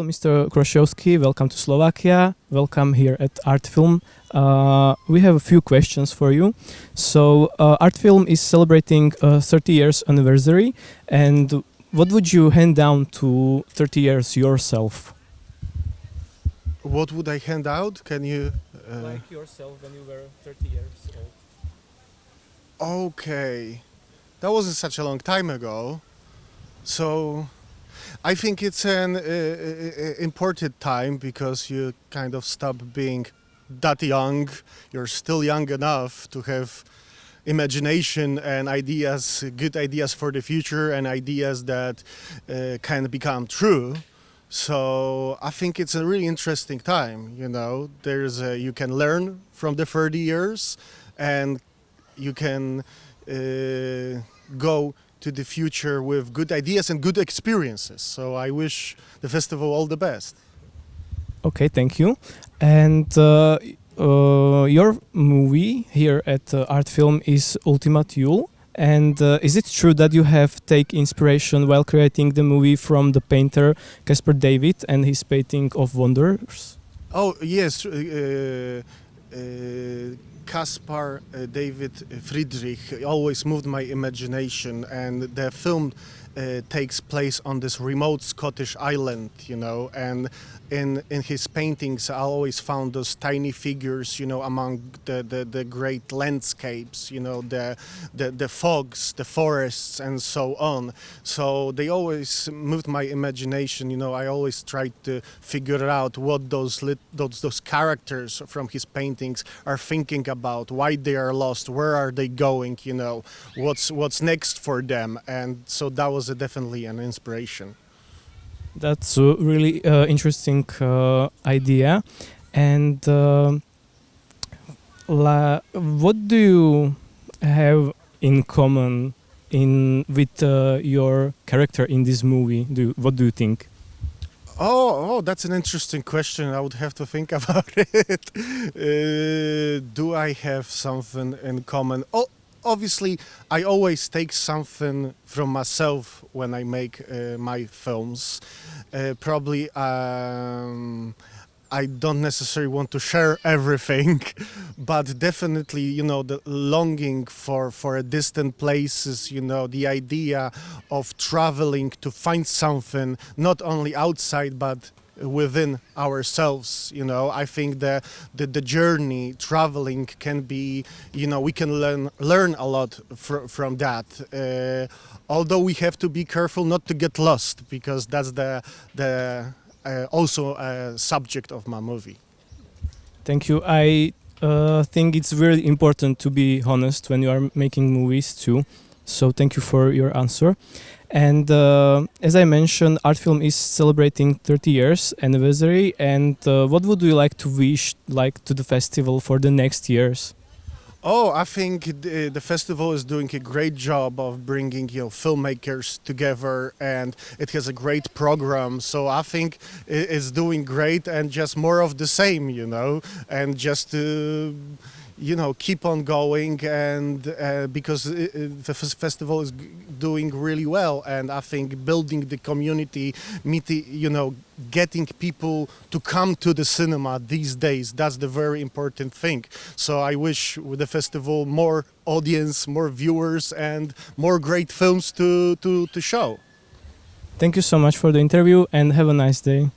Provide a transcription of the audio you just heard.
Mr. Chrostowski. Welcome to Slovakia. Welcome here at Art Film. We have a few questions for you. So, Art Film is celebrating a 30 years anniversary. And what would you hand down to 30 years yourself? What would I hand out? Can you... Like yourself when you were 30 years old. Okay. That wasn't such a long time ago. So I think it's an important time because you kind of stop being that young. You're still young enough to have imagination and ideas, good ideas for the future and ideas that can become true. So I think it's a really interesting time, you know. You can learn from the 30 years and you can go to the future with good ideas and good experiences. So I wish the festival all the best. Okay, thank you. And your movie here at Art Film is Ultima Thule. And is it true that you have taken inspiration while creating the movie from the painter Caspar David and his painting of Wonders? Oh, yes. Caspar David Friedrich always moved my imagination, and the film takes place on this remote Scottish island, you know, and in his paintings I always found those tiny figures, you know, among the great landscapes, you know, the fogs, the forests and so on. So they always moved my imagination, you know. I always tried to figure out what those characters from his paintings are thinking about, why they are lost, where are they going, you know, what's next for them. And so that was definitely an inspiration. That's a really interesting idea. And what do you have in common with your character in this movie? What do you think? Oh, that's an interesting question. I would have to think about it. Do I have something in common? Oh, obviously, I always take something from myself when I make my films. Probably I don't necessarily want to share everything, but definitely, you know, the longing for distant places, you know, the idea of traveling to find something not only outside but within ourselves, you know. I think the journey, traveling can be, you know, we can learn a lot from that. Although we have to be careful not to get lost, because that's also a subject of my movie. Thank you. I think it's very important to be honest when you are making movies too. So thank you for your answer. And as I mentioned, Art Film is celebrating 30 years anniversary. And what would you like to wish to the festival for the next years? Oh, I think the festival is doing a great job of bringing, you know, filmmakers together, and it has a great program. So I think it's doing great, and just more of the same, you know, and just to, you know, keep on going, and because the festival is doing really well, and I think building the community, you know, getting people to come to the cinema these days, that's the very important thing. So I wish with the festival more audience, more viewers, and more great films to show. Thank you so much for the interview and have a nice day.